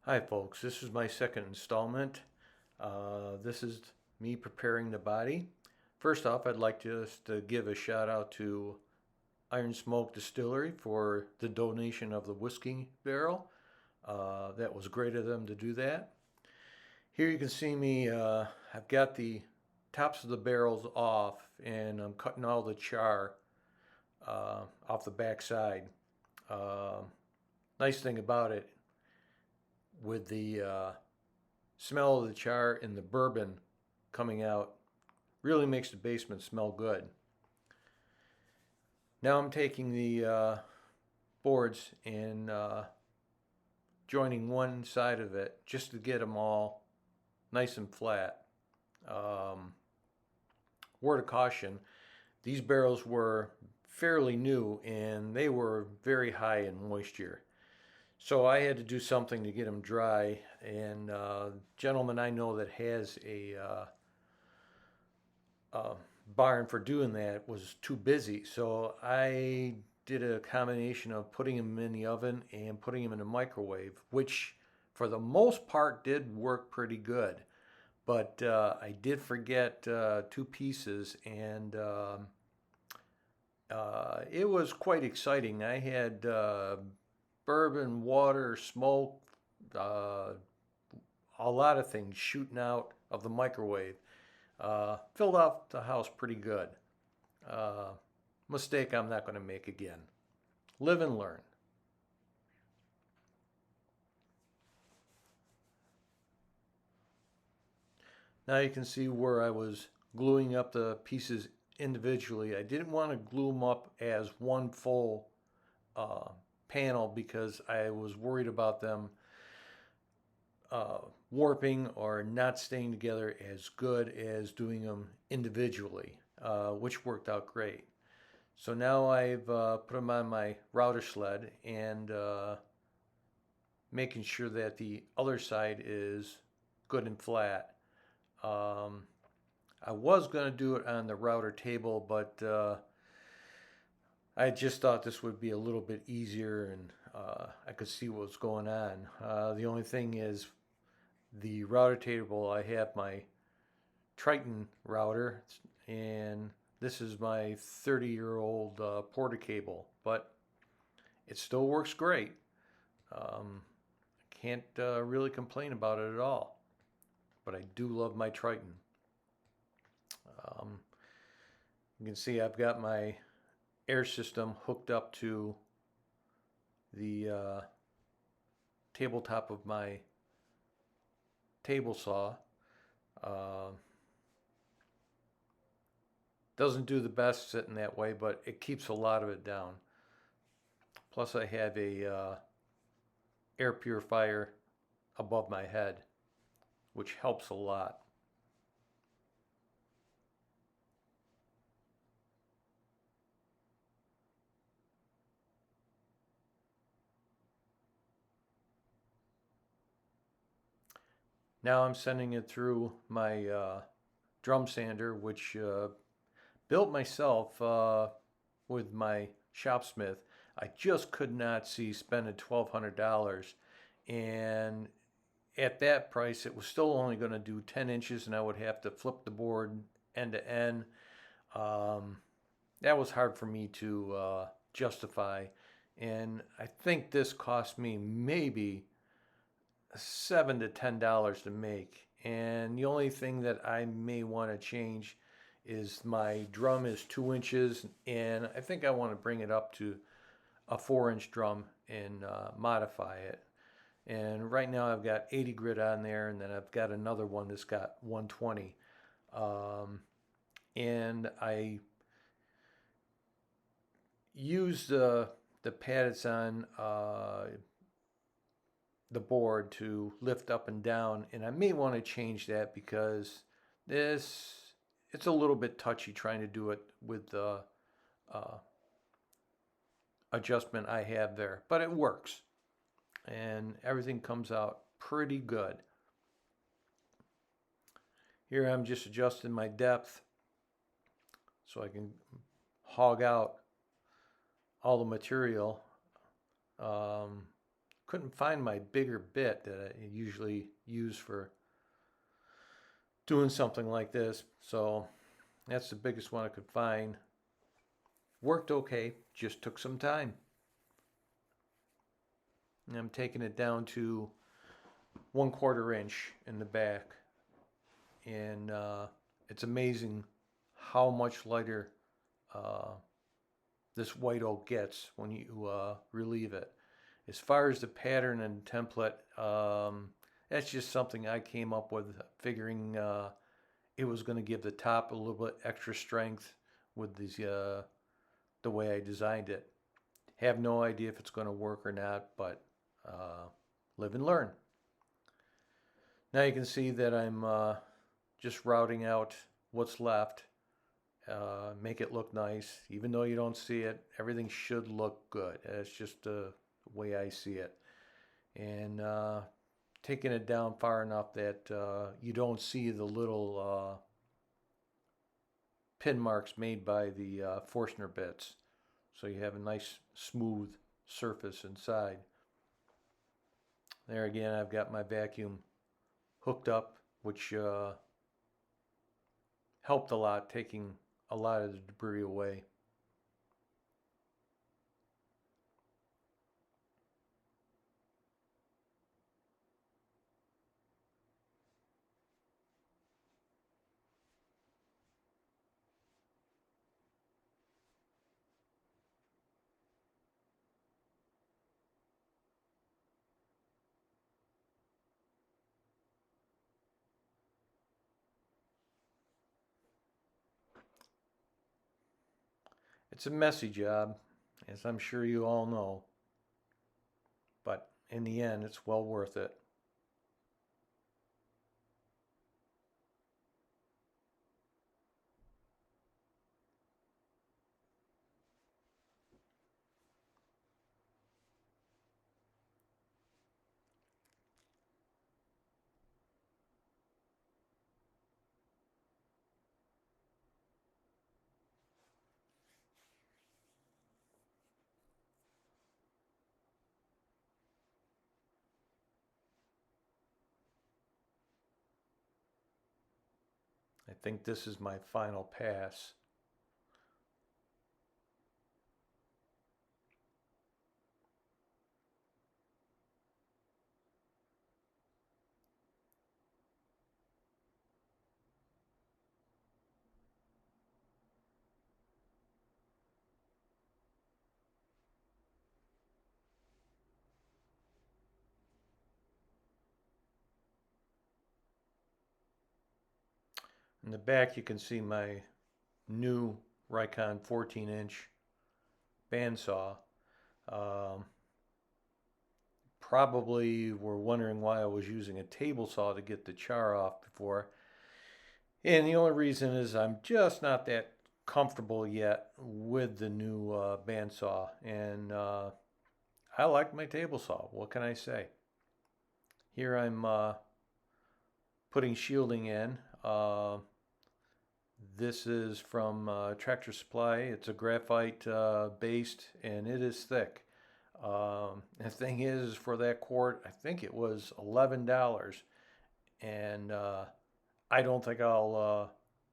Hi folks, this is my second installment. This is me preparing the body. First off, I'd like just to give a shout out to Iron Smoke Distillery for the donation of the whiskey barrel. That was great of them to do that. Here you can see me, I've got the tops of the barrels off and I'm cutting all the char off the back side. Uh, Nice thing about it, with the smell of the char and the bourbon coming out, really makes the basement smell good. Now I'm taking the boards and joining one side of it just to get them all nice and flat. Um, Word of caution, these barrels were fairly new and they were very high in moisture. So I had to do something to get them dry. And gentleman I know that has a barn for doing that was too busy. So I did a combination of putting them in the oven and putting them in the microwave, which for the most part did work pretty good. But I did forget two pieces, and it was quite exciting. I had bourbon, water, smoke, uh, a lot of things shooting out of the microwave. Filled out the house pretty good. Uh, Mistake I'm not going to make again. Live and learn. Now you can see where I was gluing up the pieces individually. I didn't want to glue them up as one full uh, panel because I was worried about them uh, warping or not staying together as good as doing them individually, which worked out great. So now I've put them on my router sled and making sure that the other side is good and flat. Um, I was going to do it on the router table, but I just thought this would be a little bit easier and I could see what was going on. The only thing is, the router table, I have my Triton router, and this is my 30-year-old Porta cable, but it still works great. Can't really complain about it at all, but I do love my Triton. Um, you can see I've got my air system hooked up to the tabletop of my table saw. Uh, doesn't do the best sitting that way, but it keeps a lot of it down. Plus I have a air purifier above my head, which helps a lot. Now I'm sending it through my drum sander, which built myself with my shopsmith. I just could not see spending $1,200, and at that price, it was still only going to do 10 inches, and I would have to flip the board end to end. Um, that was hard for me to justify, and I think this cost me maybe $7 to $10 to make. And the only thing that I may want to change is my drum is 2 inches, and I think I want to bring it up to a 4 inch drum and modify it. And right now I've got 80 grit on there, and then I've got another one that's got 120. Um, and I use the pad it's on the board to lift up and down, and I may want to change that because this it's a little bit touchy trying to do it with the uh, adjustment I have there, but it works and everything comes out pretty good. Here I'm just adjusting my depth so I can hog out all the material. Of couldn't find my bigger bit that I usually use for doing something like this. So that's the biggest one I could find. Worked okay, just took some time. And I'm taking it down to 1/4 inch in the back. And it's amazing how much lighter uh, this white oak gets when you relieve it. As far as the pattern and template, that's just something I came up with, figuring it was going to give the top a little bit extra strength with these, the way I designed it. Have no idea if it's going to work or not, but live and learn. Now you can see that I'm just routing out what's left. Make it look nice. Even though you don't see it, everything should look good. It's just the way I see it. And taking it down far enough that you don't see the little pin marks made by the Forstner bits. So you have a nice smooth surface inside. There again, I've got my vacuum hooked up, which helped a lot, taking a lot of the debris away. It's a messy job, as I'm sure you all know, but in the end, it's well worth it. I think this is my final pass. In the back, you can see my new Rikon 14-inch bandsaw. Um, Probably were wondering why I was using a table saw to get the char off before. And the only reason is I'm just not that comfortable yet with the new bandsaw. And I like my table saw. What can I say? Here I'm putting shielding in. This is from Tractor Supply. It's a graphite based, and it is thick. The thing is, for that quart, I think it was $11, and I don't think I'll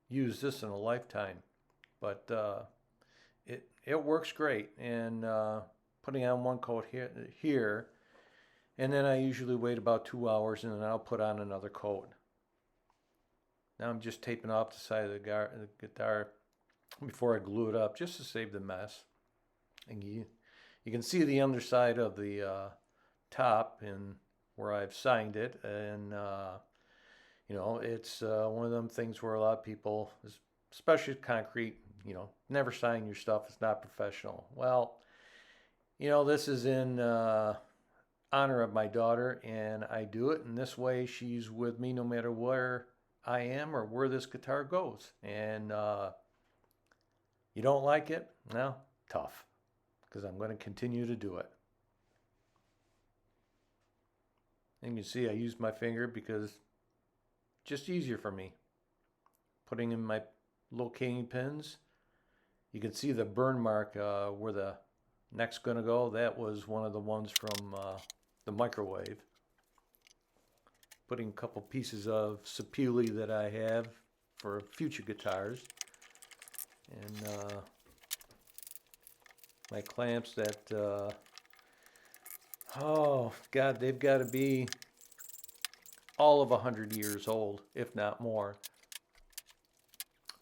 use this in a lifetime. But it works great, and putting on one coat here, and then I usually wait about 2 hours, and then I'll put on another coat. Now I'm just taping off the side of the guitar before I glue it up, just to save the mess. And you can see the underside of the top and where I've signed it. And, you know, it's one of them things where a lot of people, especially concrete, you know, never sign your stuff. It's not professional. Well, you know, this is in honor of my daughter, and I do it. And this way she's with me no matter where I am or where this guitar goes. And you don't like it? Well, tough, because I'm going to continue to do it. And you can see I use my finger because just easier for me. Putting in my locating pins. You can see the burn mark where the neck's going to go. That was one of the ones from the microwave. Putting a couple pieces of sapele that I have for future guitars. And my clamps that, oh God, they've got to be all of 100 years old, if not more.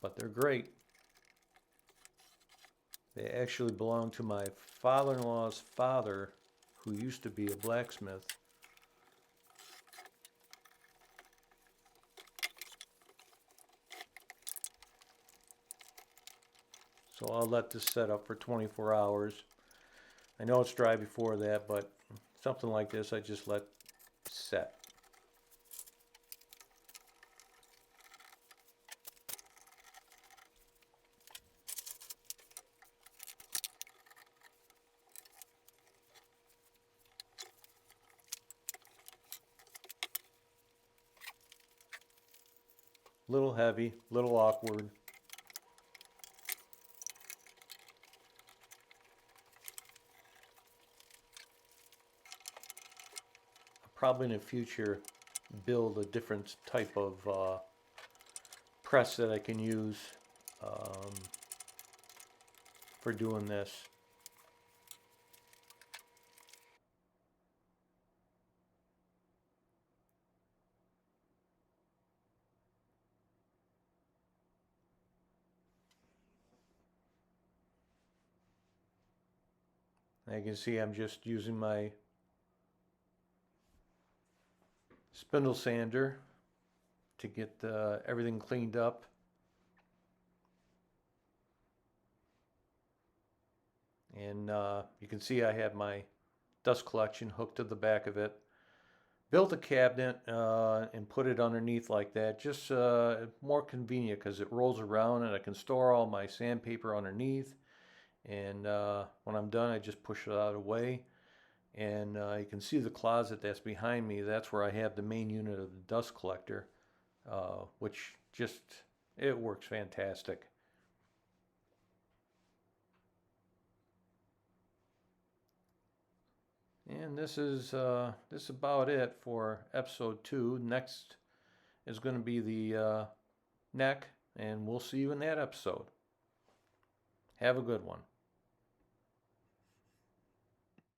But they're great. They actually belong to my father-in-law's father, who used to be a blacksmith. So I'll let this set up for 24 hours. I know it's dry before that, but something like this I just let set. Little heavy, little awkward. Probably in the future build a different type of press that I can use for doing this. And you can see I'm just using my spindle sander to get everything cleaned up. And you can see I have my dust collection hooked to the back of it. Built a cabinet and put it underneath like that, just more convenient because it rolls around and I can store all my sandpaper underneath. And when I'm done, I just push it out of the way. And you can see the closet that's behind me. That's where I have the main unit of the dust collector, which just, it works fantastic. And this is about it for episode 2. Next is going to be the neck, and we'll see you in that episode. Have a good one.